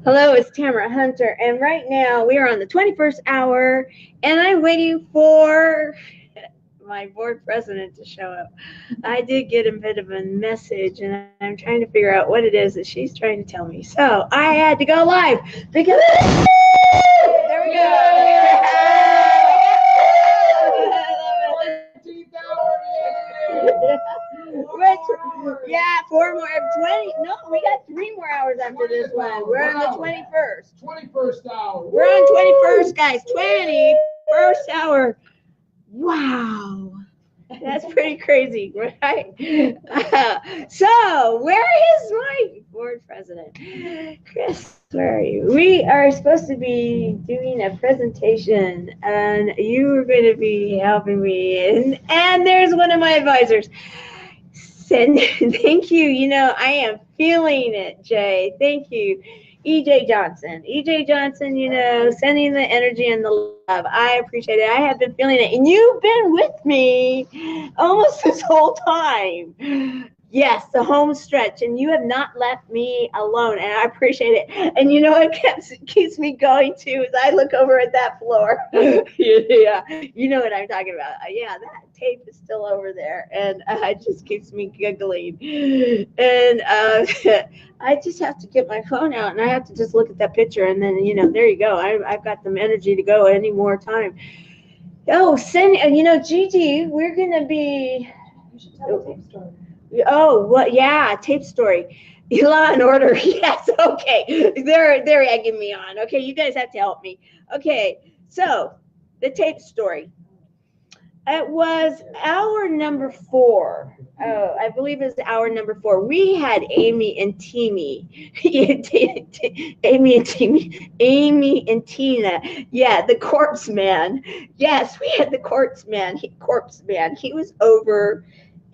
Hello, it's Tamara Hunter, and right now we are on the 21st hour, and I'm waiting for my board president to show up. I did get a bit of a message, and I'm trying to figure out what it is that she's trying to tell me. So I had to go live because there we go. Yeah, 4 more, 20. No, we got 3 more hours after this one. We're on the 21st. 21st hour. We're on 21st, guys. 21st hour. Wow. That's pretty crazy, right? So, where is my board president? Chris, where are you? We are supposed to be doing a presentation, and you are going to be helping me. And there's one of my advisors. Thank you. You know, I am feeling it, Jay. Thank you. EJ Johnson. EJ Johnson, you know, sending the energy and the love. I appreciate it. I have been feeling it. And you've been with me almost this whole time. Yes, the home stretch. And you have not left me alone. And I appreciate it. And you know what keeps me going too is I look over at that floor. Yeah, you know what I'm talking about. Yeah, that tape is still over there. And it just keeps me giggling. And I just have to get my phone out and I have to just look at that picture and then, you know, there you go. I've got the energy to go any more time. Oh, you know, Gigi, we're going to be. You should tell a tape story. Oh, what? Yeah, tape story. Law and Order. Yes, okay. They're egging me on. Okay, you guys have to help me. Okay, so the tape story. It was hour number 4. Oh, I believe it was hour number 4. We had Amy and Teeny. Amy and Tina. Yeah, the corpse man. Yes, we had the corpse man. He was over,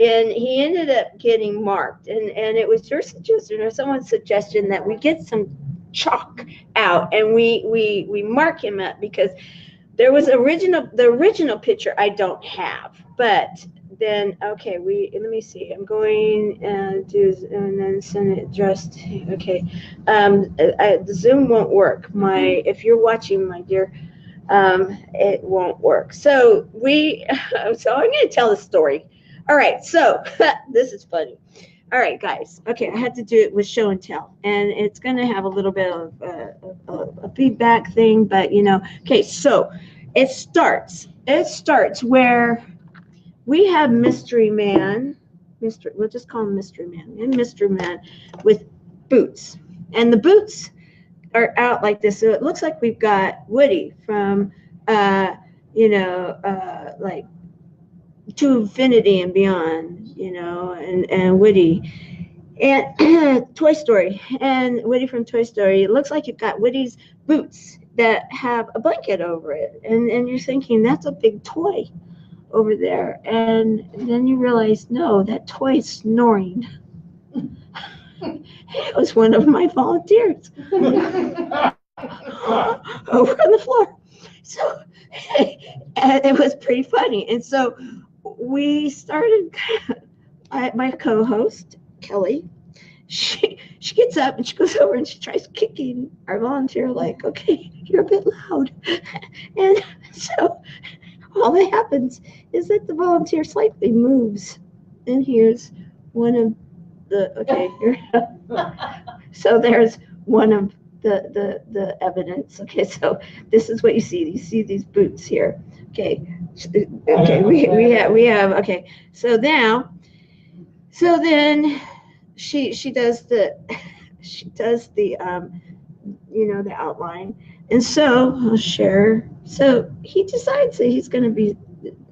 and he ended up getting marked. And it was your suggestion or someone's suggestion that we get some chalk out and we mark him up because there was the original picture I don't have, but then okay, let me see. I'm going and then send it just okay. The Zoom won't work. If you're watching, my dear, it won't work. So I'm going to tell the story. All right, so this is funny. All right, guys. Okay, I had to do it with show and tell, and it's going to have a little bit of a feedback thing, but you know. Okay, so it starts where we have Mystery Man. We'll just call him Mystery Man. And Mystery Man with boots, and the boots are out like this. So it looks like we've got Woody from, like to infinity and beyond, you know, and Woody and Toy Story and Woody from Toy Story. It looks like you've got Woody's boots that have a blanket over it, and you're thinking that's a big toy over there, and then you realize no, that toy is snoring. It was one of my volunteers over on the floor. So and it was pretty funny, and so we started. My co-host Kelly, she gets up and she goes over and she tries kicking our volunteer, like, okay, you're a bit loud. And so all that happens is that the volunteer slightly moves, and here's one of the so there's one of the evidence. Okay, so this is what you see. You see these boots here. Okay, we have okay. So then she does the the outline, and so I'll share. So he decides that he's going to be.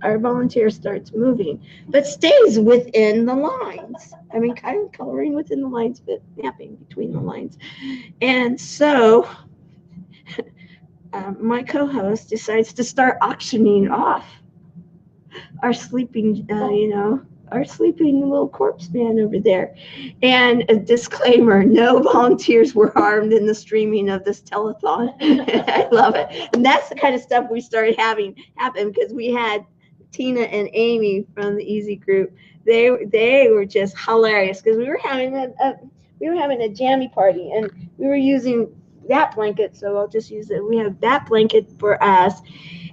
Our volunteer starts moving, but stays within the lines. I mean, kind of coloring within the lines, but mapping between the lines. And so my co-host decides to start auctioning off our sleeping, our sleeping little corpse man over there. And a disclaimer, no volunteers were harmed in the streaming of this telethon. I love it. And that's the kind of stuff we started having happen because we had Tina and Amy from the Easy Group. They were just hilarious because we were having a jammy party, and we were using that blanket, so I'll just use it. We have that blanket for us.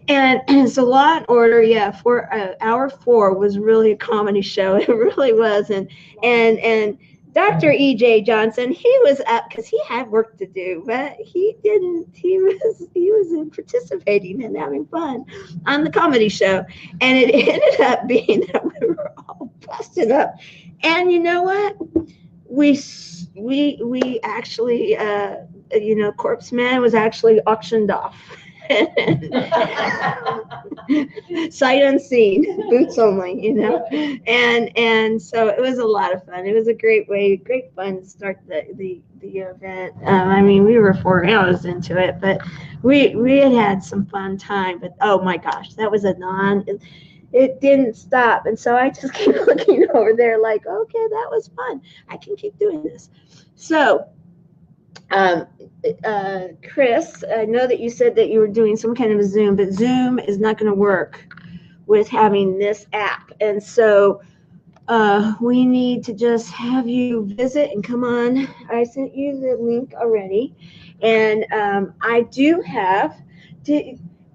And so Law and Order, yeah, for hour 4 was really a comedy show. It really was. And Dr. E.J. Johnson, he was up because he had work to do, but he didn't. He was participating and having fun on the comedy show, and it ended up being that we were all busted up. And you know what? We actually, Corpse Man was actually auctioned off. Sight unseen, boots only, and so it was a lot of fun. It was a great fun to start the event. I mean, we were 4 hours into it, but we had some fun time. But oh my gosh, that was it didn't stop, and so I just keep looking over there like, okay, that was fun. I can keep doing this. So. Chris, I know that you said that you were doing some kind of a Zoom, but Zoom is not going to work with having this app. And so we need to just have you visit and come on. I sent you the link already. And I do have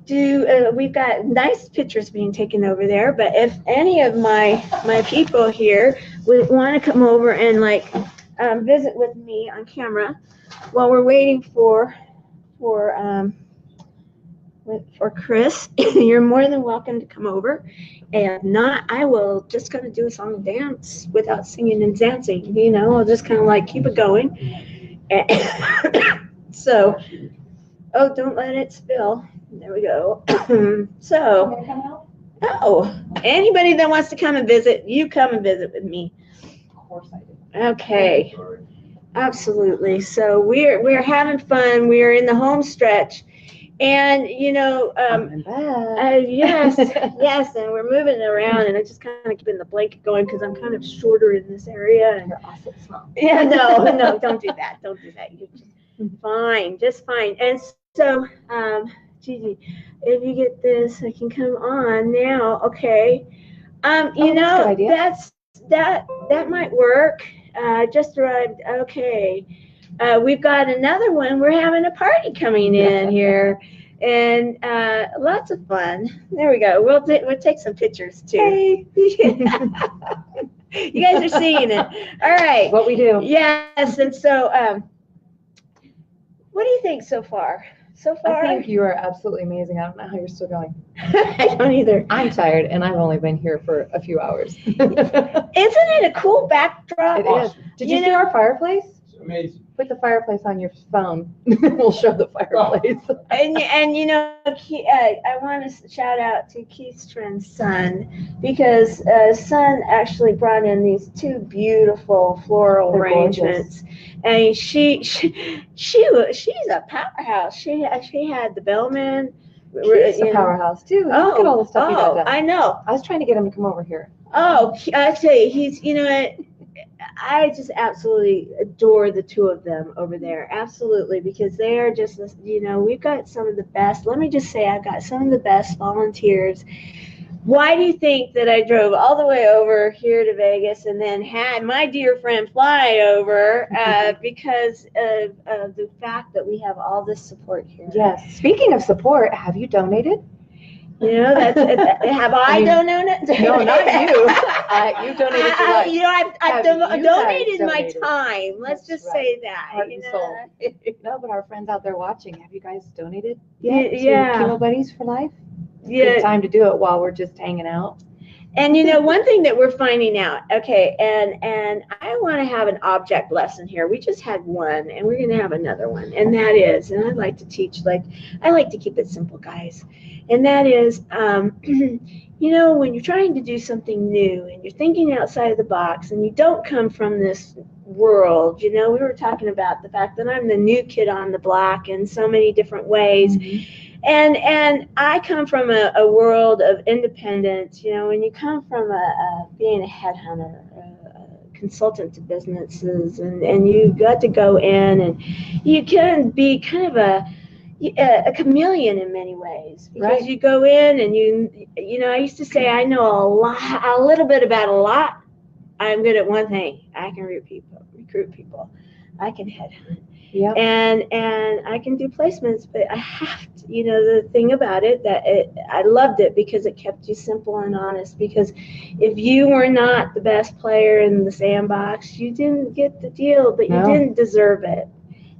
we've got nice pictures being taken over there, but if any of my people here would want to come over and visit with me on camera, while we're waiting for Chris, you're more than welcome to come over. And if not, I will just kind of do a song and dance without singing and dancing. I'll just kind of keep it going. So, don't let it spill. There we go. So, anybody that wants to come and visit, you come and visit with me. Of course I do. Okay. Absolutely. So we're having fun. We're in the home stretch, and yes, and we're moving around, and I just kind of keeping the blanket going because I'm kind of shorter in this area. And you're also small. Yeah, no, don't do that. Don't do that. You're just fine. And so, Gigi, if you get this, I can come on now. Okay. That's a good idea. That might work. Just arrived. Okay. We've got another one. We're having a party coming in here, and lots of fun. There we go. We'll take some pictures too. Hey. You guys are seeing it. All right. What we do. Yes. And so, what do you think so far? I think you are absolutely amazing. I don't know how you're still going. I don't either. I'm tired, and I've only been here for a few hours. Isn't it a cool backdrop? It is. Did you see our fireplace? It's amazing. Put the fireplace on your phone. We'll show the fireplace. And I want to shout out to Keith's friend's son, because son actually brought in these 2 beautiful floral arrangements. And she's a powerhouse. She had the bellman. He's a powerhouse too. Look at all the stuff he does. I know. I was trying to get him to come over here. Oh, I tell you, he's I just absolutely adore the 2 of them over there. Absolutely, because they are just we've got some of the best. Let me just say, I've got some of the best volunteers. Why do you think that I drove all the way over here to Vegas and then had my dear friend fly over? Because of the fact that we have all this support here. Yes. Speaking of support, have you donated? Have I donated? No, not you. You donated your life. I've donated my time. Let's just say that. Heart and soul. No, but our friends out there watching, have you guys donated? Yeah. To Chemo Buddies for Life? Yeah. Good time to do it while we're just hanging out. And one thing that we're finding out, okay, and I want to have an object lesson here. We just had one, and we're going to have another one, and that is, and I like to teach, I like to keep it simple, guys, and that is, when you're trying to do something new, and you're thinking outside of the box, and you don't come from this world, we were talking about the fact that I'm the new kid on the block in so many different ways. Mm-hmm. And I come from a world of independence. When you come from being a headhunter, a consultant to businesses, and you got to go in, and you can be kind of a chameleon in many ways, because you go in and I used to say I know a little bit about a lot. I'm good at one thing. I can recruit people. I can headhunt. Yep. And I can do placements, but I have to, the thing about it I loved it because it kept you simple and honest. Because if you were not the best player in the sandbox, you didn't get the deal, but you didn't deserve it.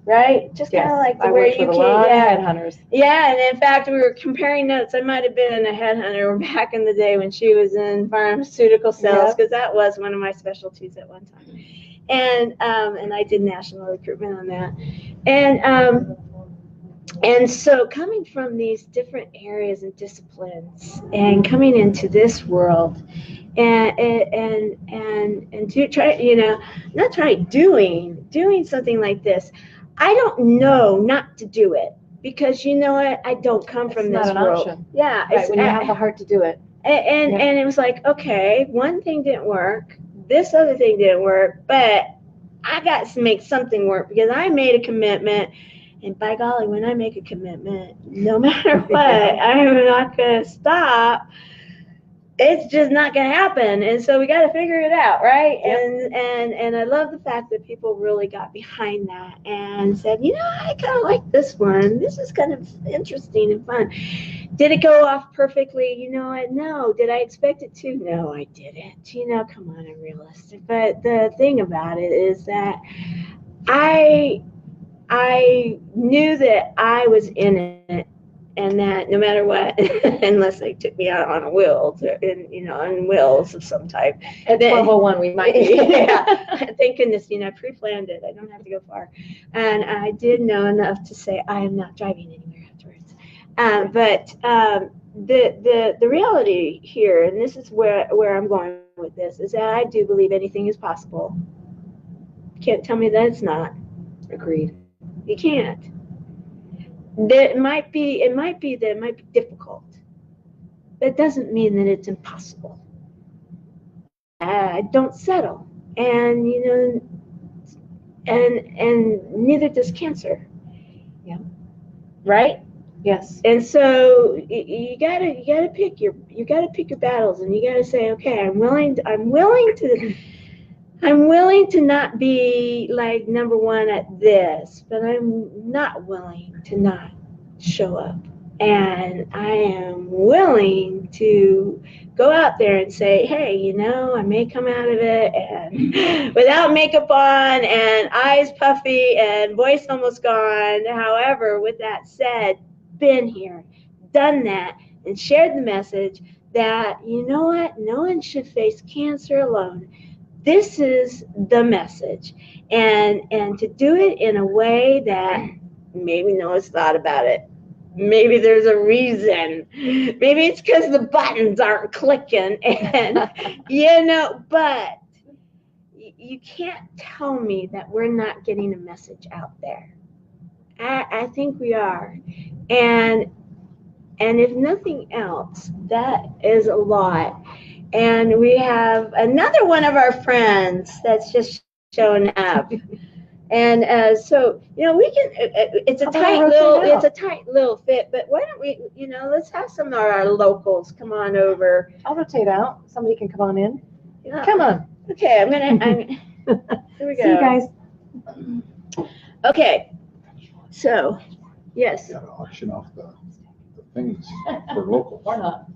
Right? Just kind of like I where worked you with a can't. lot Yeah. of headhunters. Yeah, and in fact, we were comparing notes. I might have been a headhunter back in the day when she was in pharmaceutical sales, because that was one of my specialties at one time. And I did national recruitment on that. And so coming from these different areas and disciplines and coming into this world and to try, not try doing something like this. I don't know not to do it, because you know what? I don't come from this world. It's not an option. Yeah. Right, when you have the heart to do it. And it was like, okay, one thing didn't work. This other thing didn't work, but I got to make something work, because I made a commitment. And by golly, when I make a commitment, no matter what, I'm not going to stop. It's just not going to happen. And so we got to figure it out, right? Yep. And I love the fact that people really got behind that and said, I kind of like this one. This is kind of interesting and fun. Did it go off perfectly? No. Did I expect it to? No, I didn't. Come on, I'm realistic. But the thing about it is that I knew that I was in it, and that no matter what, unless they took me out on a wheel, on wheels of some type. At 12:01, we might be. Yeah. Thank goodness, I pre-planned it. I don't have to go far. And I did know enough to say I am not driving anywhere afterwards. But the reality here, and this is where I'm going with this, is that I do believe anything is possible. You can't tell me that it's not. Agreed. You can't. It might be difficult. That doesn't mean that it's impossible. Don't settle, and and neither does cancer. Yeah. Right. Yes. And so you gotta pick your battles, and you gotta say, okay, I'm willing to not be like number one at this, but I'm not willing to not show up. And I am willing to go out there and say, hey, I may come out of it and without makeup on and eyes puffy and voice almost gone. However, with that said, been here, done that, and shared the message that, no one should face cancer alone. This is the message, and to do it in a way that maybe no one's thought about it. Maybe there's a reason. Maybe it's because the buttons aren't clicking, and but you can't tell me that we're not getting a message out there. I think we are, and if nothing else, that is a lot. And we have another one of our friends that's just shown up. And so, we can, it's a tight little fit, but why don't we, let's have some of our locals come on over. I'll rotate out. Somebody can come on in. Come on. Okay, here we go. See you guys. Okay, so, yes. You gotta auction off the things for locals. Or not.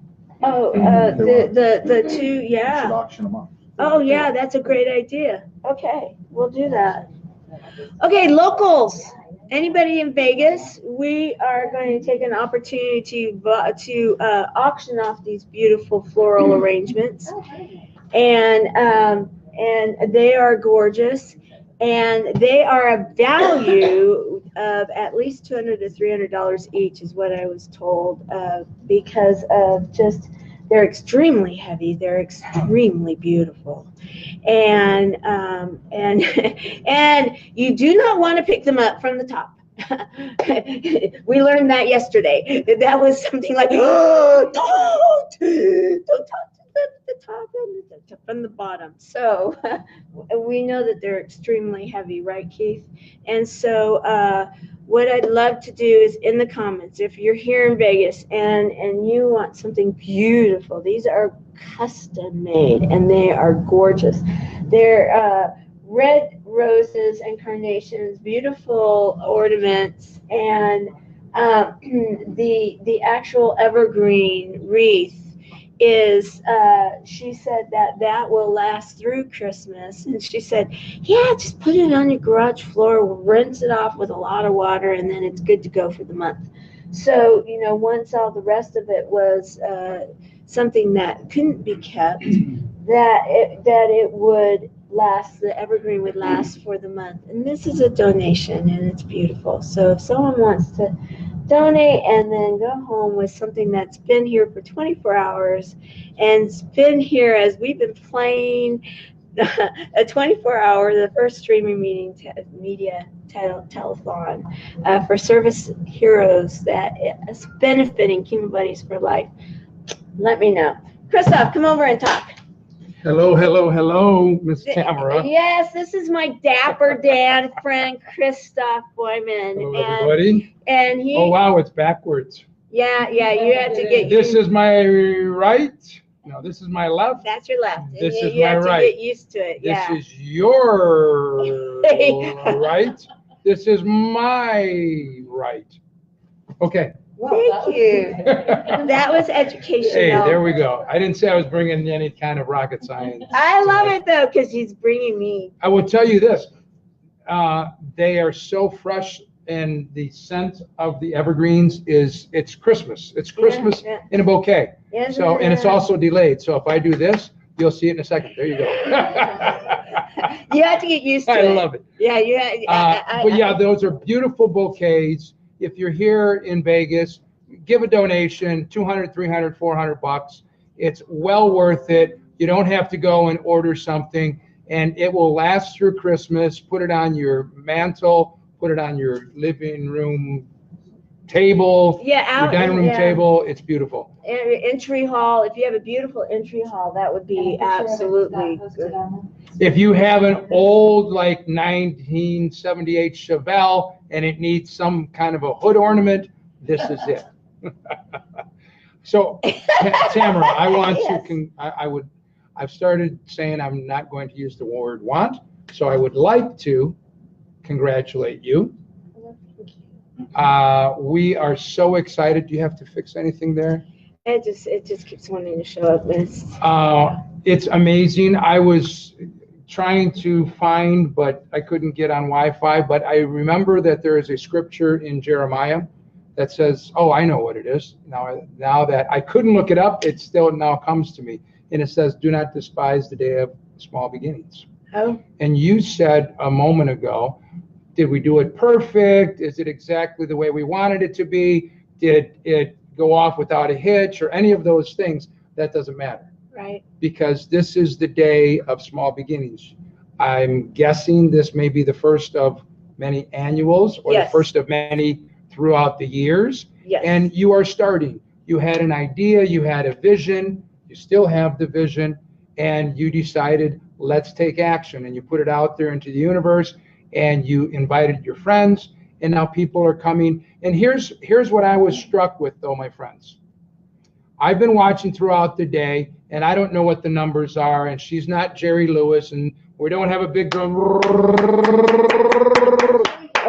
Oh, the two, You yeah. should auction them off. Oh, yeah, that's a great idea. Okay, we'll do that. Okay, locals. Anybody in Vegas? We are going to take an opportunity to auction off these beautiful floral arrangements, and they are gorgeous, and they are a value of at least $200 to $300 each, is what I was told, because of just. They're extremely heavy. They're extremely beautiful, and you do not want to pick them up from the top. We learned that yesterday. That was something like, oh, don't talk to the top and from the bottom. So we know that they're extremely heavy, right, Keith? And so what I'd love to do is in the comments, if you're here in Vegas and you want something beautiful, these are custom made and they are gorgeous. They're red roses and carnations, beautiful ornaments, and the actual evergreen wreath is she said that will last through Christmas, and she said, yeah, just put it on your garage floor, rinse it off with a lot of water, and then it's good to go for the month. So once all the rest of it was something that couldn't be kept, that it would last, the evergreen would last for the month. And this is a donation, and it's beautiful. So if someone wants to donate and then go home with something that's been here for 24 hours and it's been here as we've been playing a 24-hour, the first streaming media telethon for Service Heroes that is benefiting Chemo Buddies for Life, let me know. Christoff, come over and talk. Hello, Miss Tamara. Yes, this is my dapper Dan friend, Christoff Weihman. Hello, everybody. And he. Oh, wow, it's backwards. Yeah, you have to get. This is my right. No, this is my left. That's your left. This is you my have to right. get used to it. Yeah. This is your right. This is my right. Okay. Thank you. That was educational. Hey, there we go. I didn't say I was bringing any kind of rocket science. I love it though, because he's bringing me. I will tell you this. They are so fresh, and the scent of the evergreens it's Christmas. It's Christmas in a bouquet. Yeah, So, and it's also delayed. So if I do this, you'll see it in a second. There you go. You have to get used to it. I love it. Yeah, but yeah, those are beautiful bouquets. If you're here in Vegas, give a donation, $200, $300, $400. It's well worth it. You don't have to go and order something, and it will last through Christmas. Put it on your mantle, put it on your living room table, your dining room table. It's beautiful. Entry hall. If you have a beautiful entry hall, that would be absolutely good. If you have an old, like 1978 Chevelle and it needs some kind of a hood ornament, this is it. So, Tamara, I want to. I've started saying I'm not going to use the word want, so I would like to congratulate you. We are so excited. Do you have to fix anything there? It just keeps wanting to show up. It's amazing. I was trying to find, but I couldn't get on Wi-Fi. But I remember that there is a scripture in Jeremiah that says, "Oh, I know what it is." Now that I couldn't look it up, it still now comes to me, and it says, "Do not despise the day of small beginnings." Oh. And you said a moment ago, did we do it perfect? Is it exactly the way we wanted it to be? Did it go off without a hitch or any of those things? That doesn't matter. Right. Because this is the day of small beginnings. I'm guessing this may be the first of many annuals or the first of many throughout the years. Yes. And you are starting. You had an idea, you had a vision, you still have the vision, and you decided, let's take action. And you put it out there into the universe, and you invited your friends, and now people are coming. And here's what I was struck with, though, my friends. I've been watching throughout the day, and I don't know what the numbers are, and she's not Jerry Lewis, and we don't have a big drum. All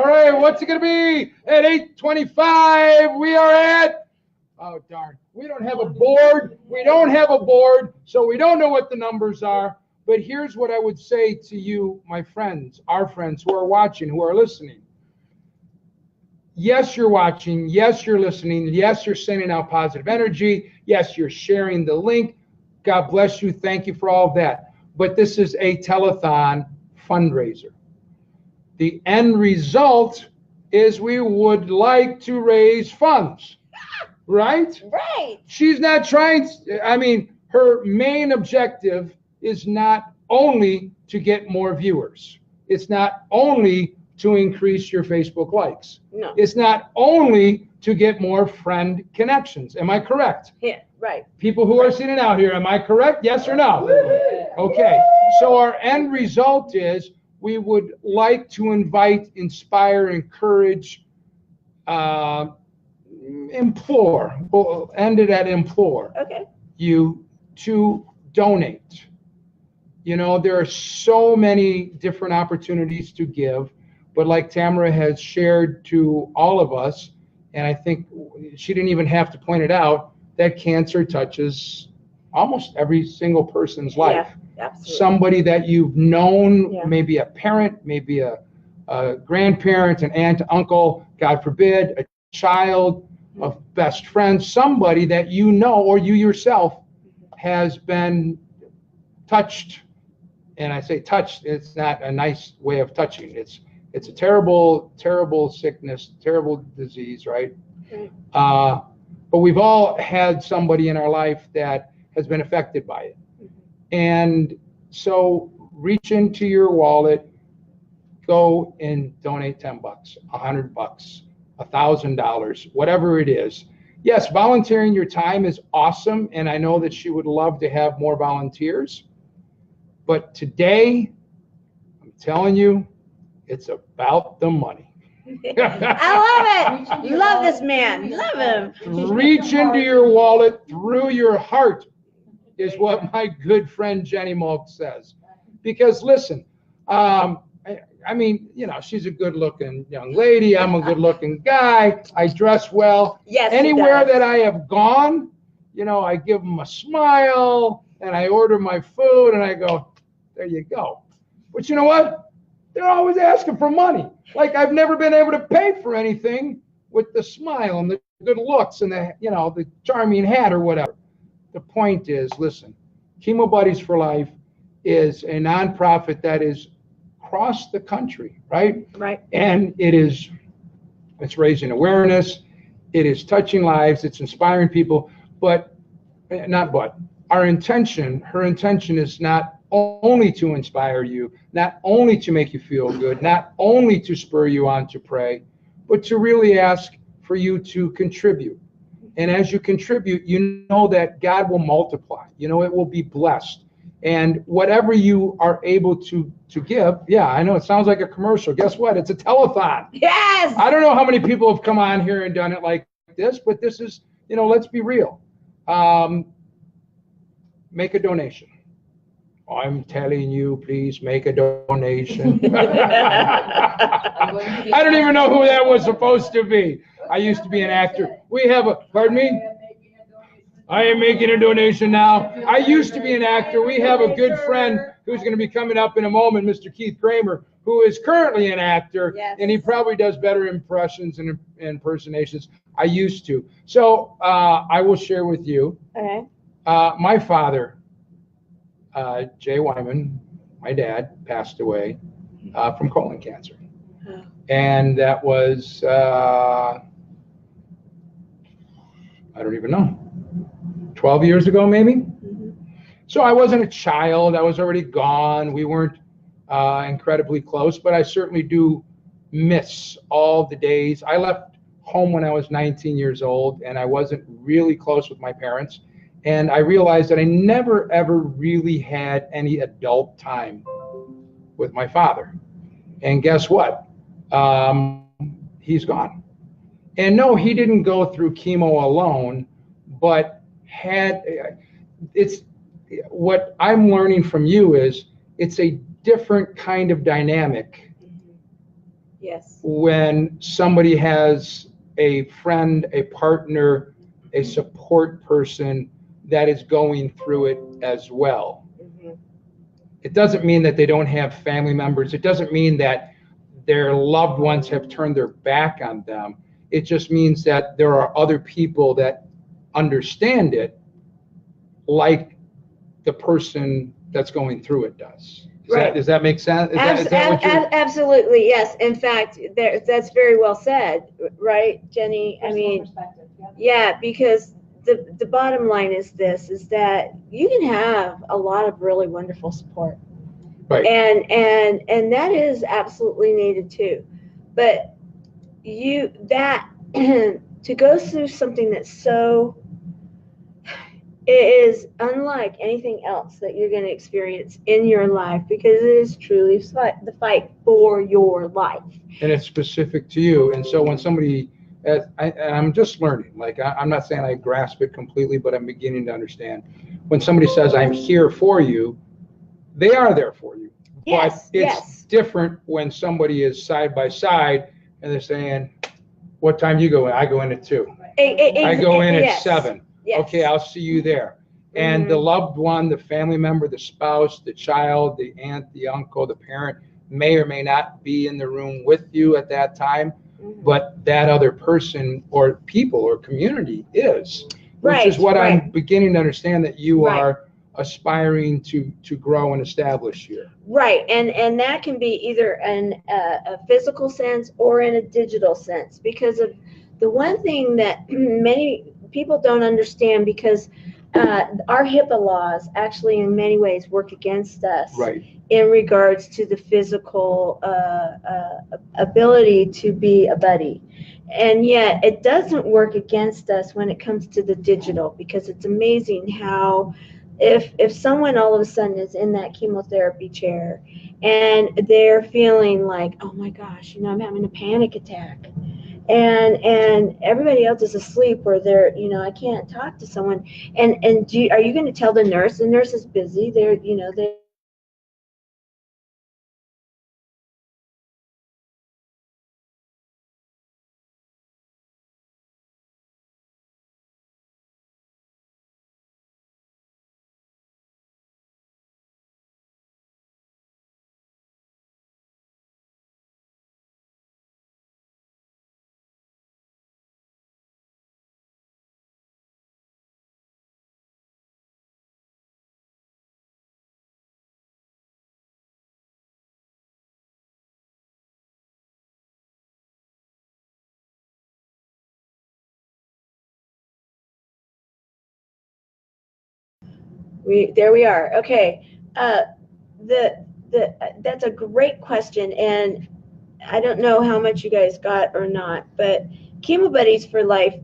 right, what's it going to be? At 8:25, we are at, oh, darn, we don't have a board. We don't have a board, so we don't know what the numbers are. But here's what I would say to you, my friends, our friends who are watching, who are listening. Yes, you're watching. Yes, you're listening. Yes, you're sending out positive energy. Yes, you're sharing the link. God bless you. Thank you for all of that. But this is a telethon fundraiser. The end result is we would like to raise funds, right? Right. She's not trying, her main objective is not only to get more viewers. It's not only to increase your Facebook likes. No. It's not only to get more friend connections. Am I correct? Yeah, right. People who are sitting out here, am I correct? Yes or no? Okay. So our end result is we would like to invite, inspire, encourage, implore. We'll end it at implore. Okay. You to donate You know, there are so many different opportunities to give, but like Tamara has shared to all of us, and I think she didn't even have to point it out, that cancer touches almost every single person's life. Yeah, absolutely. Somebody that you've known, Yeah. maybe a parent, maybe a grandparent, an aunt, uncle, God forbid, a child, a best friend, somebody that you know or you yourself has been touched. And I say touched, it's not a nice way of touching. It's a terrible, terrible sickness, terrible disease, right? Right. But we've all had somebody in our life that has been affected by it. And so reach into your wallet, go and donate $10, $100, $1,000, whatever it is. Yes, volunteering your time is awesome, and I know that she would love to have more volunteers. But today, I'm telling you, it's about the money. I love it. Love this man. Love him. Reach into your wallet through your heart is what my good friend Jenny Mulks says. Because listen, I mean, you know, she's a good-looking young lady. I'm a good-looking guy. I dress well. Yes, Anywhere that I have gone, you know, I give them a smile and I order my food and I go, there you go. But you know what? They're always asking for money. Like I've never been able to pay for anything with the smile and the good looks and the, you know, the charming hat or whatever. The point is, listen, Chemo Buddies for Life is a nonprofit that is across the country, right? Right. And it's raising awareness, it is touching lives, it's inspiring people, her intention is not only to inspire you, not only to make you feel good, not only to spur you on to pray, but to really ask for you to contribute. And as you contribute, you know that God will multiply, you know, it will be blessed. And whatever you are able to give, yeah, I know it sounds like a commercial. Guess what? It's a telethon. Yes. I don't know how many people have come on here and done it like this, but this is, you know, let's be real. Make a donation. I'm telling you, please make a donation. I don't even know who that was supposed to be. I used to be an actor. Pardon me? I am making a donation now. I used to be an actor. We have a good friend who's going to be coming up in a moment, Mr. Keith Kramer, who is currently an actor, yes. And he probably does better impressions and impersonations. I used to. So I will share with you. Okay. My father, Jay Weihman, my dad, passed away from colon cancer. And that was, I don't even know, 12 years ago, maybe? Mm-hmm. So I wasn't a child. I was already gone. We weren't incredibly close, but I certainly do miss all the days. I left home when I was 19 years old, and I wasn't really close with my parents. And I realized that I never, ever really had any adult time with my father. And guess what? He's gone. And no, he didn't go through chemo alone, but what I'm learning from you is it's a different kind of dynamic. Yes. When somebody has a friend, a partner, a support person that is going through it as well. Mm-hmm. It doesn't mean that they don't have family members. It doesn't mean that their loved ones have turned their back on them. It just means that there are other people that understand it like the person that's going through it does. Does that make sense? Absolutely, yes. In fact, that's very well said, right, Jenny? I mean, yeah, because the bottom line is that you can have a lot of really wonderful support. Right. And that is absolutely needed too. But to go through something that's so, it is unlike anything else that you're going to experience in your life, because it is truly the fight for your life. And it's specific to you. And so when somebody, I'm just learning, like I'm not saying I grasp it completely, but I'm beginning to understand. When somebody says, I'm here for you, they are there for you. Yes, But it's yes. different when somebody is side by side and they're saying, what time do you go in? I go in at 2. I go in at Yes. 7. Yes. Okay, I'll see you there. And the loved one, the family member, the spouse, the child, the aunt, the uncle, the parent may or may not be in the room with you at that time, but that other person or people or community is, which is what I'm beginning to understand that you are aspiring to grow and establish here. Right, and that can be either in a physical sense or in a digital sense, because of the one thing that many people don't understand, because our HIPAA laws actually in many ways work against us in regards to the physical ability to be a buddy. And yet it doesn't work against us when it comes to the digital, because it's amazing how if someone all of a sudden is in that chemotherapy chair and they're feeling like, oh my gosh, I'm having a panic attack, and everybody else is asleep, or they're, I can't talk to someone, and are you going to tell the nurse? The nurse is busy. They're there we are. Okay. That's a great question, and I don't know how much you guys got or not, but Chemo Buddies for Life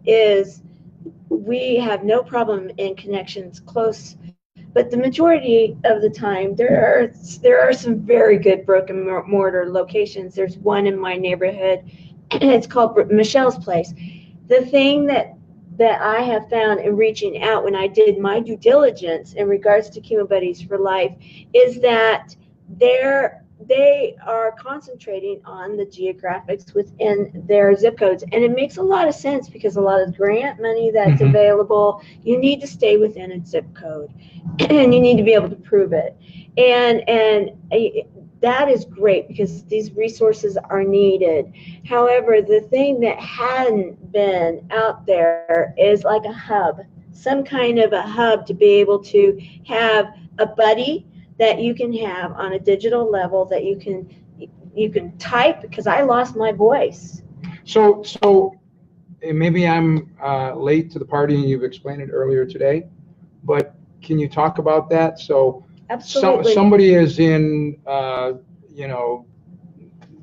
we have no problem in connections close, but the majority of the time there are some very good brick and mortar locations. There's one in my neighborhood, and it's called Michelle's Place. The thing that I have found in reaching out when I did my due diligence in regards to Chemo Buddies for Life is that they are concentrating on the geographics within their zip codes. And it makes a lot of sense, because a lot of grant money that's available, you need to stay within a zip code and you need to be able to prove it. And that is great, because these resources are needed. However, the thing that hadn't been out there is like a hub, some kind of a hub to be able to have a buddy that you can have on a digital level, that you can type, because I lost my voice. So maybe I'm late to the party and you've explained it earlier today, but can you talk about that? So absolutely. Somebody is in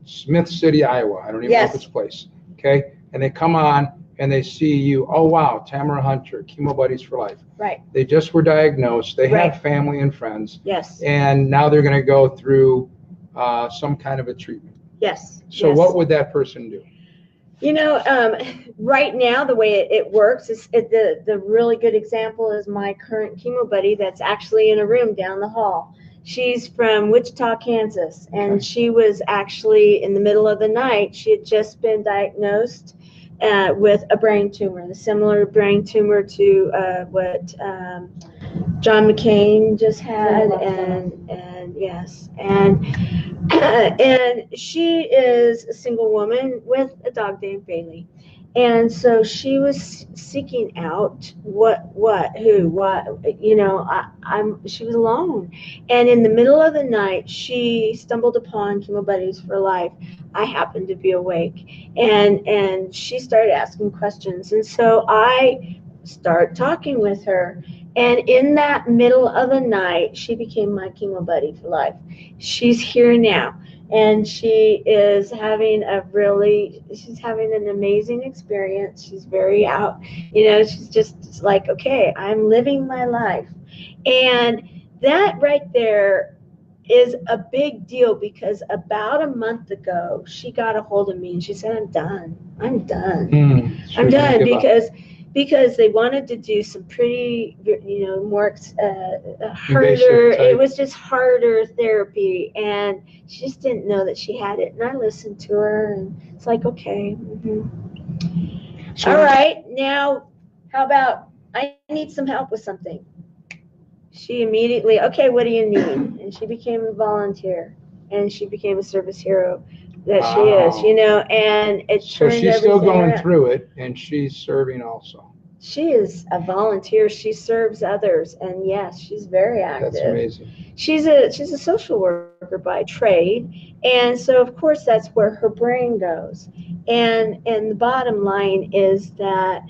Smith City, Iowa. I don't even know if it's a place. Okay, and they come on and they see you. Oh wow, Tamara Hunter, Chemo Buddies for Life. Right. They just were diagnosed. They have family and friends. Yes. And now they're going to go through some kind of a treatment. Yes. So what would that person do? Right now the way it works is the really good example is my current chemo buddy that's actually in a room down the hall. She's from Wichita, Kansas, and she was actually in the middle of the night. She had just been diagnosed with a brain tumor, the similar brain tumor to what John McCain just had, and yes, and she is a single woman with a dog named Bailey. And so she was seeking out she was alone. And in the middle of the night, she stumbled upon Chemo Buddies for Life. I happened to be awake, and she started asking questions. And so I started talking with her. And in that middle of the night, she became my Chemo Buddy for Life. She's here now. And she is having she's having an amazing experience. She's very out, she's just like, okay, I'm living my life. And that right there is a big deal, because about a month ago, she got a hold of me and she said, I'm done. I'm done because they wanted to do some pretty, more Invasive harder. type. It was just harder therapy, and she just didn't know that she had it. And I listened to her, and it's like, okay, So, all right, now how about I need some help with something? She immediately, okay, what do you need? And she became a volunteer, and she became a service hero that she is, Wow. and it So turned she's still everything going around. through it, and she's serving also. She is a volunteer. She serves others, and yes, she's very active. That's amazing. She's a social worker by trade, and so of course that's where her brain goes. And the bottom line is that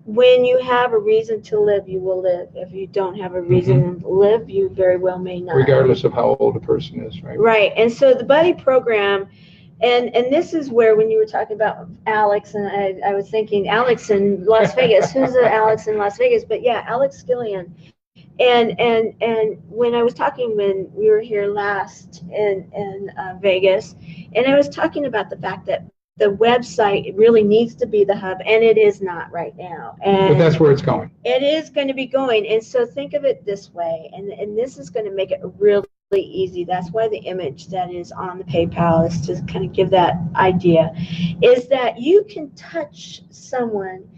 when you have a reason to live, you will live. If you don't have a reason to live, you very well may not. Regardless of how old a person is, right? Right. And so the buddy program, and this is where, when you were talking about Alex, and I was thinking Alex in Las Vegas. Who's the Alex in Las Vegas? But yeah, Alex Gillian. And when I was talking, when we were here last in Vegas, and I was talking about the fact that the website really needs to be the hub, and it is not right now. And but that's where it's going. It is going to be going. And so think of it this way, and this is going to make it really easy. That's why the image that is on the PayPal is to kind of give that idea, is that you can touch someone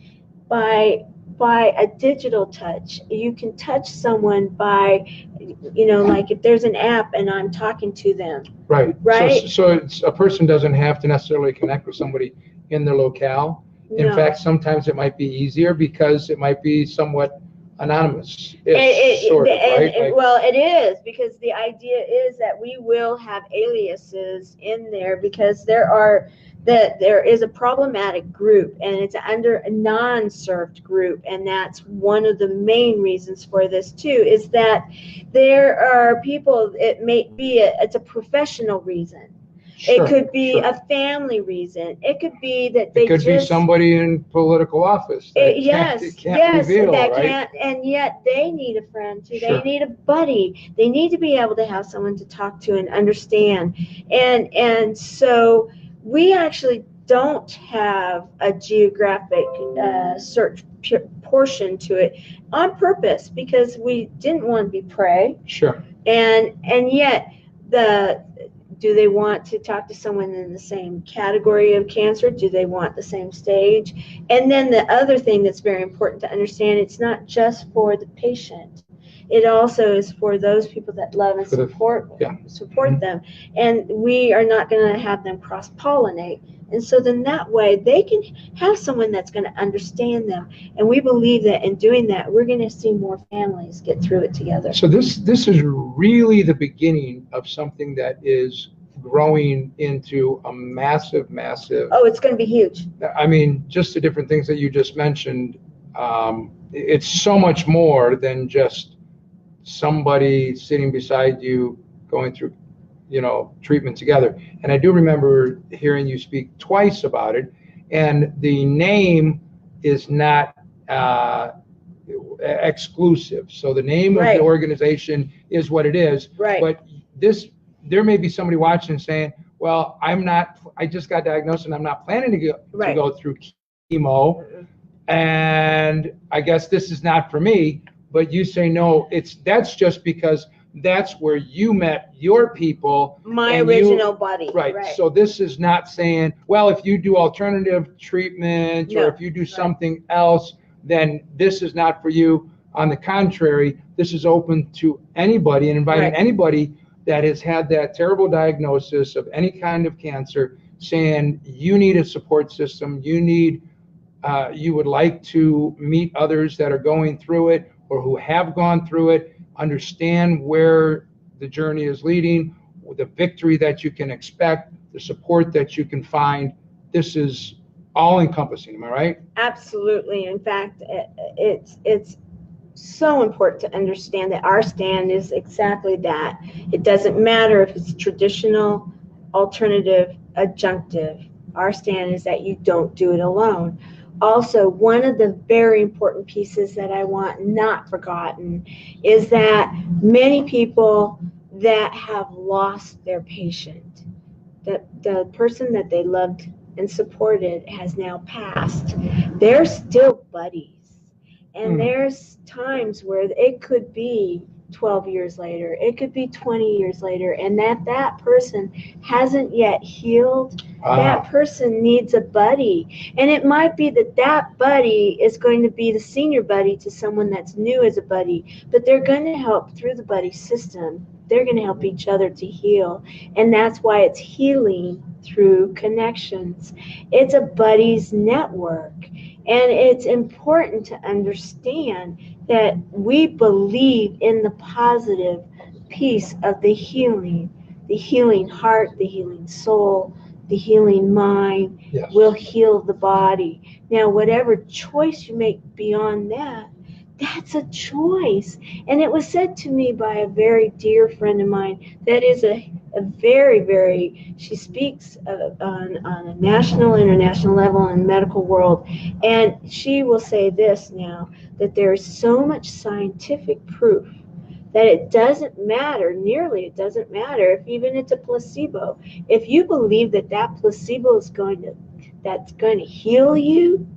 by a digital touch. You can touch someone by, like if there's an app and I'm talking to them. Right. Right. So a person doesn't have to necessarily connect with somebody in their locale. In fact, sometimes it might be easier because it might be somewhat anonymous. Well, it is, because the idea is that we will have aliases in there, because there is a problematic group, and it's under a non-served group, and that's one of the main reasons for this too, is that there are people, it may be it's a professional reason. Sure, it could be a family reason. It could be that they could be somebody in political office. That yes, can't reveal, that right? can't, and yet they need a friend too. Sure. They need a buddy. They need to be able to have someone to talk to and understand. And so we actually don't have a geographic search portion to it on purpose, because we didn't want to be prey. Sure. And yet do they want to talk to someone in the same category of cancer? Do they want the same stage? And then the other thing that's very important to understand, it's not just for the patient. It also is for those people that love and support them. And we are not going to have them cross-pollinate. And so then that way they can have someone that's going to understand them. And we believe that in doing that, we're going to see more families get through it together. So this is really the beginning of something that is growing into a massive. Oh, it's going to be huge. I mean, just the different things that you just mentioned, it's so much more than just somebody sitting beside you going through treatment together. And I do remember hearing you speak twice about it, and the name is not exclusive. So the name of the organization is what it is. Right. But there may be somebody watching saying, well, I just got diagnosed and I'm not planning to go through chemo, and I guess this is not for me. But you say, no, that's just because that's where you met your people. My original buddy. Right. So this is not saying, well, if you do alternative treatment or if you do something else, then this is not for you. On the contrary, this is open to anybody and inviting anybody that has had that terrible diagnosis of any kind of cancer, saying you need a support system, you would like to meet others that are going through it or who have gone through it, understand where the journey is leading, the victory that you can expect, the support that you can find. This is all encompassing, am I right? Absolutely. In fact, it's so important to understand that our stand is exactly that. It doesn't matter if it's traditional, alternative, adjunctive. Our stand is that you don't do it alone. Also, one of the very important pieces that I want not forgotten is that many people that have lost their patient, that the person that they loved and supported has now passed, they're still buddies. And there's times where it could be 12 years later, it could be 20 years later, and that person hasn't yet healed. That person needs a buddy. And it might be that buddy is going to be the senior buddy to someone that's new as a buddy, but they're going to help through the buddy system. They're going to help each other to heal. And that's why it's healing through connections. It's a buddies network. And it's important to understand that we believe in the positive piece of the healing heart, the healing soul, the healing mind will heal the body. Now, whatever choice you make beyond that, that's a choice. And it was said to me by a very dear friend of mine that is a very, very, she speaks on a national, international level in the medical world. And she will say this now, that there is so much scientific proof that it doesn't matter, it doesn't matter if even it's a placebo. If you believe that placebo is going to heal you,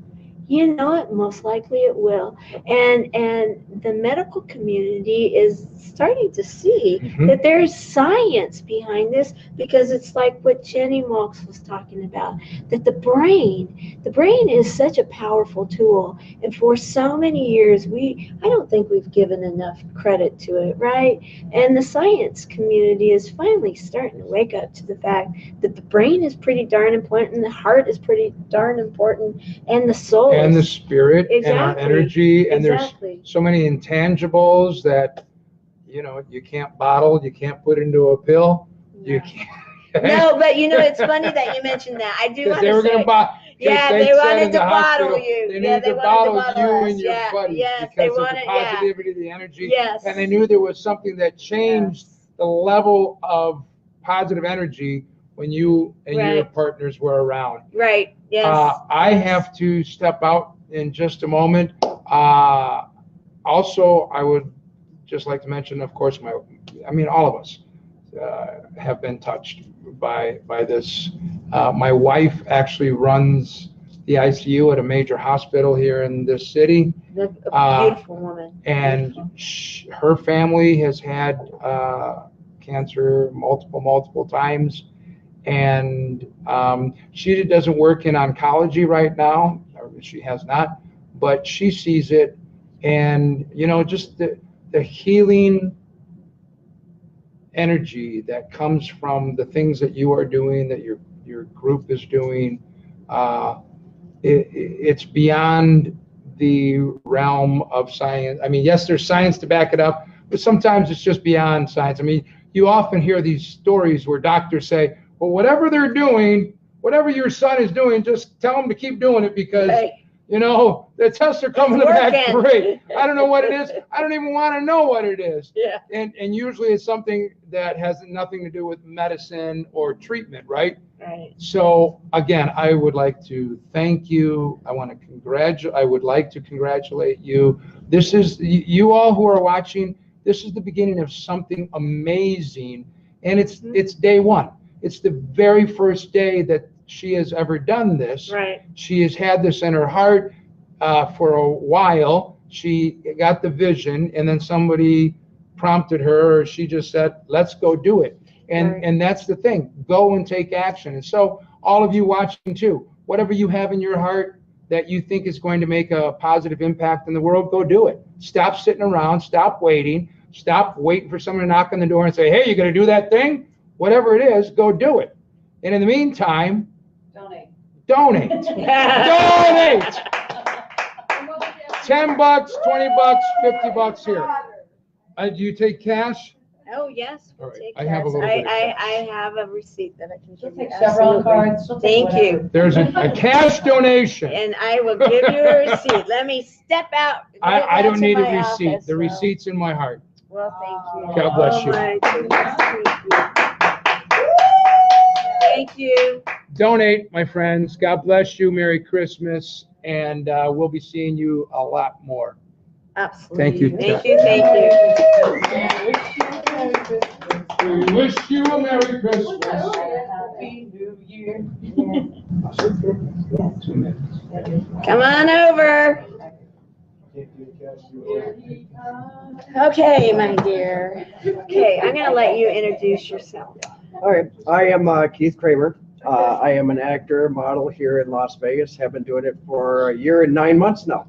you know it, most likely it will. And the medical community is starting to see that there's science behind this, because it's like what Jenny Mulks was talking about, that the brain is such a powerful tool. And for so many years, I don't think we've given enough credit to it, right? And the science community is finally starting to wake up to the fact that the brain is pretty darn important, the heart is pretty darn important, and the soul. And the spirit and our energy, and there's so many intangibles that you can't bottle, you can't put into a pill, you can't. No, but it's funny that you mentioned that. I do want to say. They wanted to bottle you. They needed to bottle you and your buddies because of the positivity, the energy. Yes. And they knew there was something that changed the level of positive energy when you and your partners were around. Right. Yes. I have to step out in just a moment. Also, I would just like to mention, of course, all of us have been touched by this. My wife actually runs the ICU at a major hospital here in this city. A beautiful woman. And her family has had cancer multiple times. And she doesn't work in oncology right now, or she has not, but she sees it. And, just the healing energy that comes from the things that you are doing, that your group is doing, it's beyond the realm of science. Yes, there's science to back it up, but sometimes it's just beyond science. You often hear these stories where doctors say, well, whatever they're doing, whatever your son is doing, just tell him to keep doing it because, the tests are coming back great. I don't know what it is. I don't even want to know what it is. Yeah. And usually it's something that has nothing to do with medicine or treatment, right? Right. So again, I would like to thank you. I would like to congratulate you. This is, you all who are watching, this is the beginning of something amazing. And it's day one. It's the very first day that she has ever done this. Right. She has had this in her heart for a while. She got the vision, and then somebody prompted her, or she just said, let's go do it. And that's the thing. Go and take action. And so all of you watching too, whatever you have in your heart that you think is going to make a positive impact in the world, go do it. Stop sitting around. Stop waiting. Stop waiting for someone to knock on the door and say, hey, you going to do that thing? Whatever it is, go do it. And in the meantime, donate. Donate. $10, $20, $50 here. Do you take cash? Oh, yes. All right. Take I have a little bit of cash. I have a receipt that I can give you. Several cards. Thank you. There's a cash donation. And I will give you a receipt. Let me step out. I don't need a receipt. Office, the receipt's in my heart. Well, thank you. God bless you. My goodness. Thank you. Donate, my friends. God bless you. Merry Christmas. And we'll be seeing you a lot more. Absolutely. Thank you. Thank you. We wish you a Merry Christmas. Happy New Year. Come on over. Okay, my dear. Okay, I'm going to let you introduce yourself. All right, I am Keith Kramer. I am an actor, model here in Las Vegas. Have been doing it for a year and 9 months now.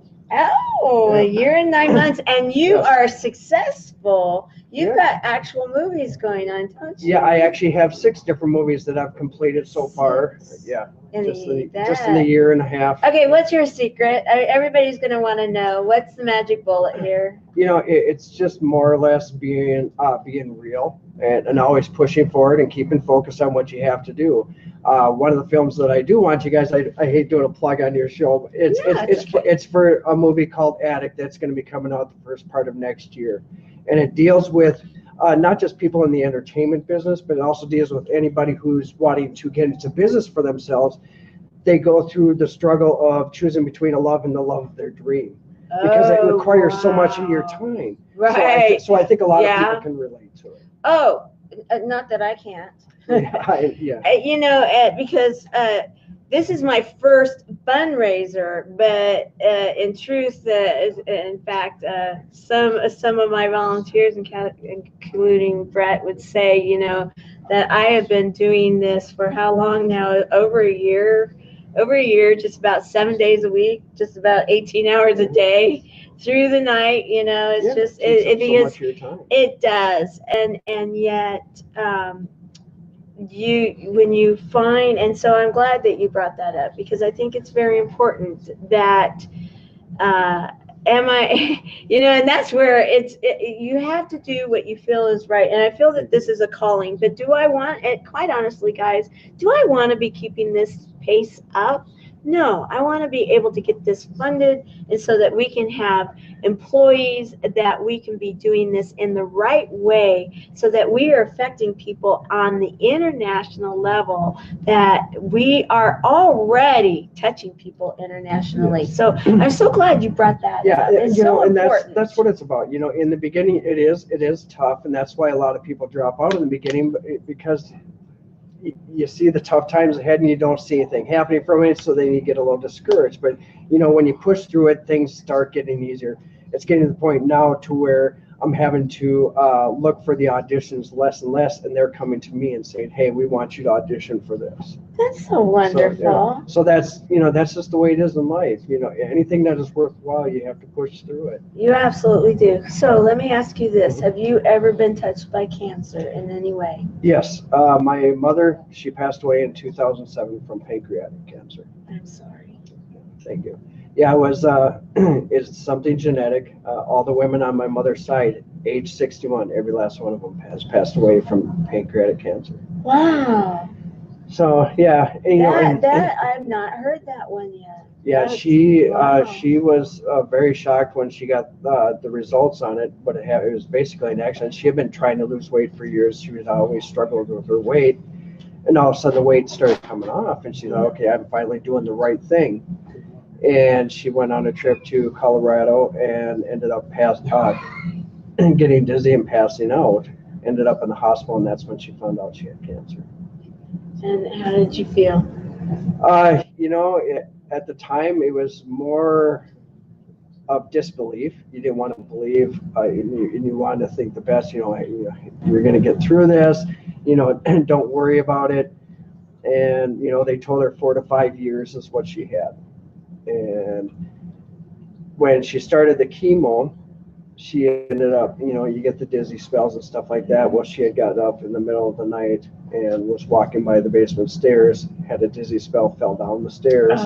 Oh, a year and 9 months, and you Yes. are successful. You've Yeah. got actual movies going on, don't you? Yeah, I actually have 6 different movies that I've completed so far. Yeah, And just in that- a year and a half. Okay, what's your secret? Everybody's going to want to know. What's the magic bullet here? You know, it's just more or less being real and always pushing forward and keeping focused on what you have to do. One of the films that I do want you guys, I hate doing a plug on your show, but it's for a movie called Addict that's going to be coming out the first part of next year. And it deals with not just people in the entertainment business, but it also deals with anybody who's wanting to get into business for themselves. They go through the struggle of choosing between a love and the love of their dream. Because it requires so much of your time. Right. So I think a lot of people can relate to it. Oh, not that I can't. Yeah. You know, because this is my first fundraiser, but in truth, in fact, some of my volunteers, including Brett, would say, you know, that I have been doing this for how long now? Over a year, just about 7 days a week, just about 18 hours a day through the night. You know, it's just it so because much of your time. it does, and yet. When you find, and so I'm glad that you brought that up, because I think it's very important that you know, and that's where you have to do what you feel is right. And I feel that this is a calling, but do I want it? Quite honestly, guys, do I want to be keeping this pace up? No, I want to be able to get this funded, and so that we can have employees, that we can be doing this in the right way, so that we are affecting people on the international level, that we are already touching people internationally. Yes. So I'm so glad you brought that up. It's you know, so and important. that's what it's about. You know, in the beginning, it is tough, and that's why a lot of people drop out in the beginning, because you see the tough times ahead and you don't see anything happening from it, so then you get a little discouraged. But you know, when you push through it, things start getting easier. It's getting to the point now to where I'm having to look for the auditions less and less, and they're coming to me and saying, "Hey, we want you to audition for this." That's so wonderful. So that's, you know, that's just the way it is in life. You know, anything that is worthwhile, you have to push through it. You absolutely do. So let me ask you this: have you ever been touched by cancer in any way? Yes, my mother, she passed away in 2007 from pancreatic cancer. I'm sorry. Thank you. Yeah, it was, it's something genetic. All the women on my mother's side, age 61, every last one of them has passed away from pancreatic cancer. Wow. So, yeah. And, you know, that I've not heard that one yet. yeah, Wow. she was very shocked when she got the results on it, but it was basically an accident. She had been trying to lose weight for years. She had always struggled with her weight, and all of a sudden the weight started coming off, and she thought, okay, I'm finally doing the right thing. And she went on a trip to Colorado and ended up getting dizzy and passing out. Ended up in the hospital, and that's when she found out she had cancer. And how did you feel? You know, at the time, it was more of disbelief. You didn't want to believe, and you wanted to think the best. You know, you're going to get through this. You know, don't worry about it. And you know, they told her 4 to 5 years is what she had. And when she started the chemo, she ended up, you know, you get the dizzy spells and stuff like that. Well, she had gotten up in the middle of the night and was walking by the basement stairs, had a dizzy spell, fell down the stairs,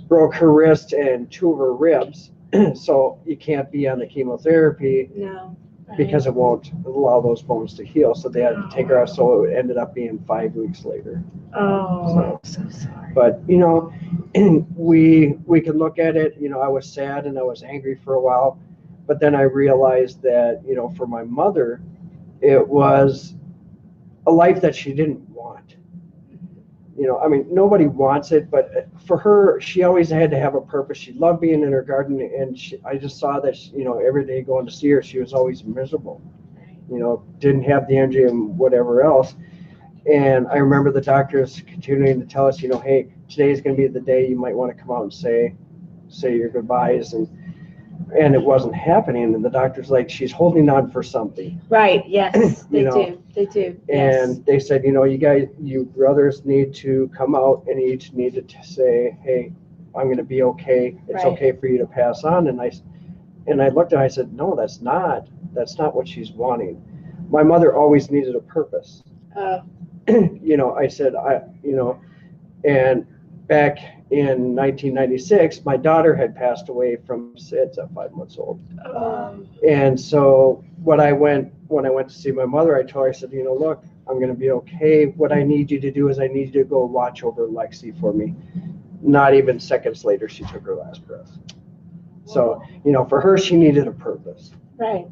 broke her wrist and 2 of her ribs. So you can't be on the chemotherapy. No. Because it won't allow those bones to heal. So they had to take her out. So it ended up being 5 weeks later. Oh, I'm so sorry. But, you know, we could look at it, you know, I was sad and I was angry for a while. But then I realized that, you know, for my mother, it was a life that she didn't want. You know, I mean, nobody wants it, but for her, she always had to have a purpose. She loved being in her garden, and I just saw that, you know, every day going to see her, she was always miserable. You know, didn't have the energy and whatever else. And I remember the doctors continuing to tell us, you know, hey, today is going to be the day you might want to come out and say your goodbyes. And and it wasn't happening. And the doctor's like, she's holding on for something. Right. Yes, they You know, do. They do. Yes. And they said, you brothers need to come out and each need to say, hey, I'm going to be okay. It's Right. okay for you to pass on. And I looked at her, I said, no, that's not what she's wanting. My mother always needed a purpose. I said, and back in 1996, my daughter had passed away from SIDS at 5 months old. And so when I went to see my mother, I told her, I said, look, I'm going to be okay. What I need you to do is I need you to go watch over Lexi for me. Not even seconds later, she took her last breath. So, for her, she needed a purpose. Right.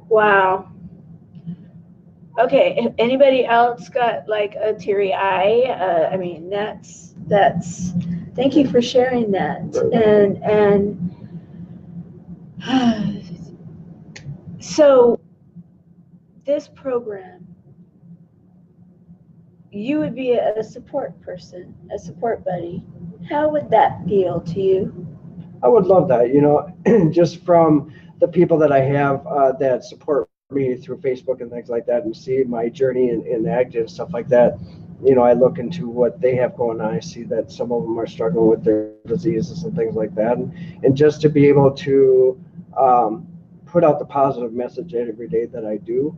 Wow. Okay. Anybody else got like a teary eye? I mean, that's. Thank you for sharing that. And so this program, you would be a support person, a support buddy. How would that feel to you? I would love that, just from the people that I have that support me through Facebook and things like that and see my journey in ACT and stuff like that. I look into what they have going on. I see that some of them are struggling with their diseases and things like that. And just to be able to put out the positive message every day that I do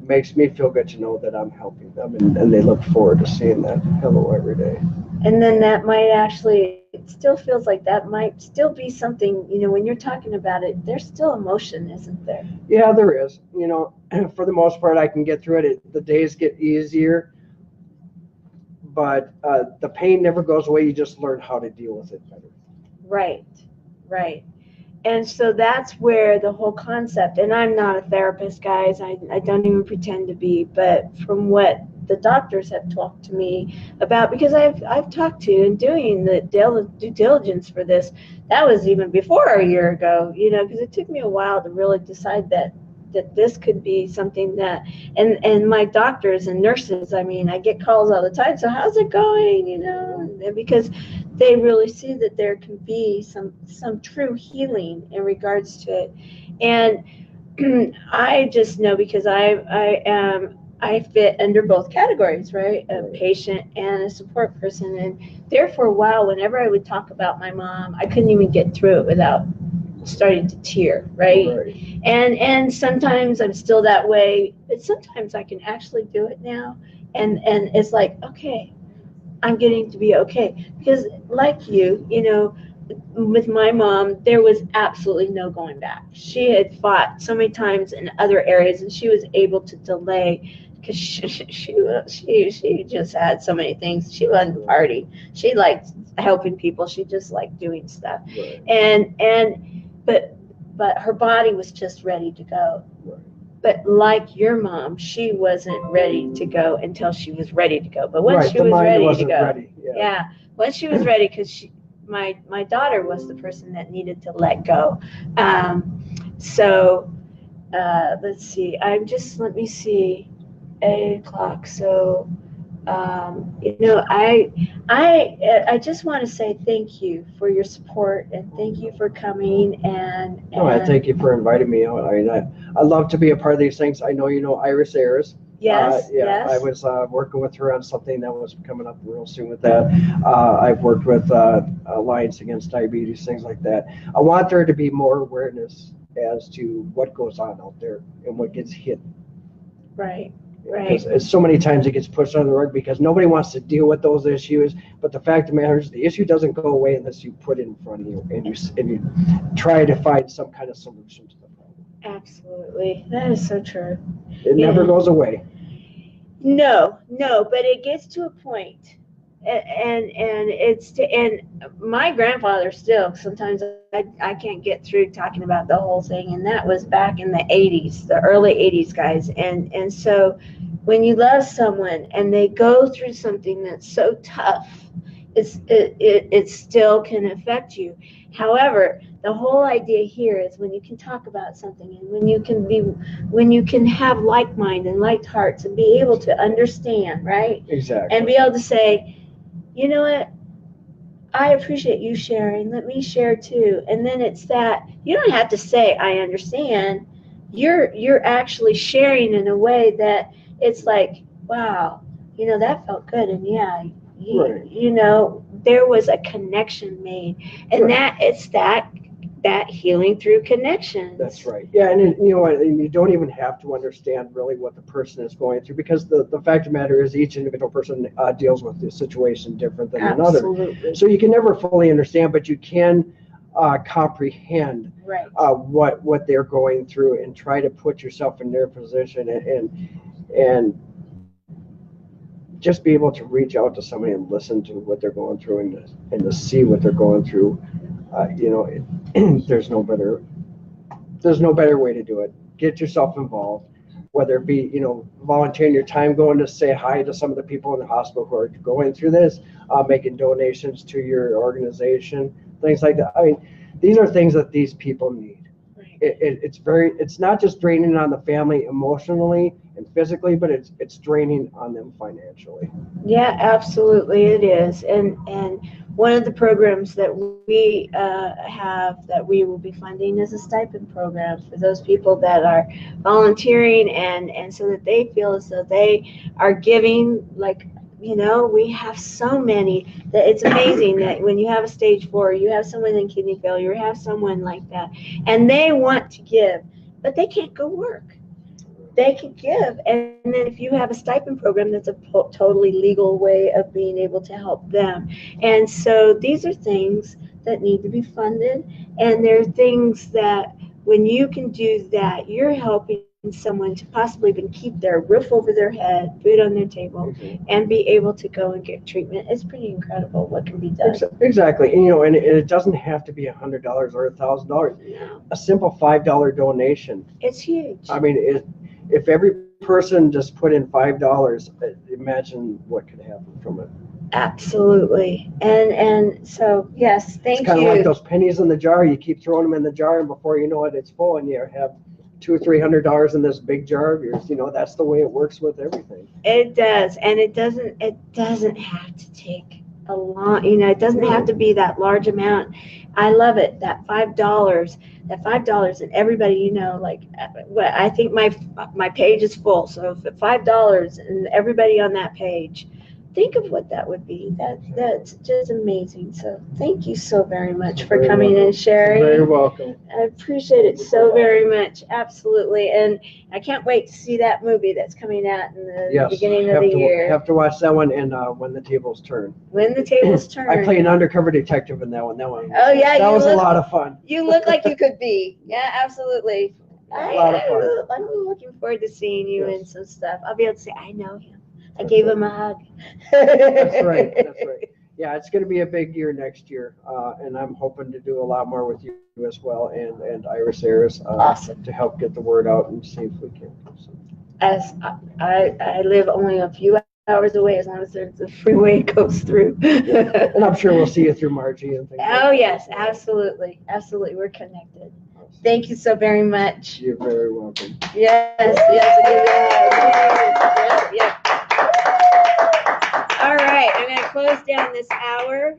makes me feel good to know that I'm helping them. And they look forward to seeing that hello every day. And then that might actually, it still feels like that might still be something, when you're talking about it, there's still emotion, isn't there? Yeah, there is. For the most part, I can get through it. The days get easier, but the pain never goes away. You just learn how to deal with it better. Right. And so that's where the whole concept, and I'm not a therapist, guys. I don't even pretend to be, but from what the doctors have talked to me about, because I've talked to and doing the due diligence for this, that was even before a year ago, because it took me a while to really decide that this could be something that, and my doctors and nurses, I mean, I get calls all the time, so how's it going, because they really see that there can be some true healing in regards to it. And I just know, because I fit under both categories, right? A patient and a support person. And there for a while, whenever I would talk about my mom, I couldn't even get through it without starting to tear, right? And sometimes I'm still that way, but sometimes I can actually do it now. And it's like, okay, I'm getting to be okay. Because like you, with my mom, there was absolutely no going back. She had fought so many times in other areas, and she was able to delay, because she just had so many things. She wasn't a party. She liked helping people. She just liked doing stuff. But her body was just ready to go. But like your mom, she wasn't ready to go until she was ready to go. But once she was ready to go, once she was ready, because my daughter was the person that needed to let go. So let's see. Let me see. 8 o'clock. So I just want to say thank you for your support, and thank you for coming. And I thank you for inviting me out. I love to be a part of these things. I know Iris Ayers. Yes. I was working with her on something that was coming up real soon with that. I've worked with Alliance Against Diabetes, things like that. I want there to be more awareness as to what goes on out there and what gets hidden. Right. Because so many times it gets pushed under the rug because nobody wants to deal with those issues. But the fact of the matter is, the issue doesn't go away unless you put it in front of you and you try to find some kind of solution to the problem. Absolutely, that is so true. It never goes away. No, but it gets to a point, and my grandfather still sometimes I can't get through talking about the whole thing, and that was back in the 80s, the early 80s, guys, and so when you love someone and they go through something that's so tough, it still can affect you. However, the whole idea here is when you can talk about something, and when you can have like mind and like hearts, and be able to understand, right? Exactly. And be able to say, you know what, I appreciate you sharing. Let me share too. And then it's that you don't have to say I understand. You're actually sharing in a way that it's like, wow, that felt good. And yeah, Right. there was a connection made. And Right. it's that healing through connections. That's right. Yeah, and you know what? And you don't even have to understand really what the person is going through, because the fact of the matter is each individual person deals with the situation different than another. Absolutely. So you can never fully understand, but you can comprehend Right. what they're going through and try to put yourself in their position and just be able to reach out to somebody and listen to what they're going through and to see what they're going through. There's no better way to do it. Get yourself involved, whether it be, volunteering your time, going to say hi to some of the people in the hospital who are going through this, making donations to your organization, things like that. I mean, these are things that these people need. Right. It's not just draining on the family emotionally and physically, but it's draining on them financially. Yeah, absolutely it is. And one of the programs that we have that we will be funding is a stipend program for those people that are volunteering, and so that they feel as though they are giving, like, we have so many that it's amazing that when you have a stage 4, you have someone in kidney failure, you have someone like that, and they want to give, but they can't go work. They can give, and then if you have a stipend program, that's a totally legal way of being able to help them. And so these are things that need to be funded, and there are things that when you can do that, you're helping someone to possibly even keep their roof over their head, food on their table, and be able to go and get treatment. It's pretty incredible what can be done. Exactly. And it doesn't have to be $100 or $1,000. A simple $5 donation. It's huge. I mean, if every person just put in $5, imagine what could happen from it. Absolutely. And so, yes, thank you. It's kind of like those pennies in the jar. You keep throwing them in the jar, and before you know it, it's full, and you have $200 or $300 in this big jar of yours. That's the way it works with everything. It does, and it doesn't have to take a long, it doesn't have to be that large amount. I love it, that $5, and everybody, like, I think my page is full, so if $5 and everybody on that page, think of what that would be. That's just amazing. So thank you so very much for coming and sharing. You're very welcome. I appreciate it so very much. Absolutely. And I can't wait to see that movie that's coming out in the beginning of the year. Have to watch that one, and When the Tables Turn. When the Tables Turn. I play an undercover detective in that one. Oh, yeah. That was a lot of fun. You look like you could be. Yeah, absolutely. A lot of fun. I'm looking forward to seeing you in some stuff. I'll be able to say, I know him. I gave him a hug. That's right. Yeah, it's going to be a big year next year, and I'm hoping to do a lot more with you as well, and Iris Harris, awesome, to help get the word out and see if we can. As I live only a few hours away, as long as the freeway goes through. And I'm sure we'll see you through Margie and things. Oh, yes, absolutely. We're connected. Thank you so very much. You're very welcome. Yes. All right, I'm going to close down this hour.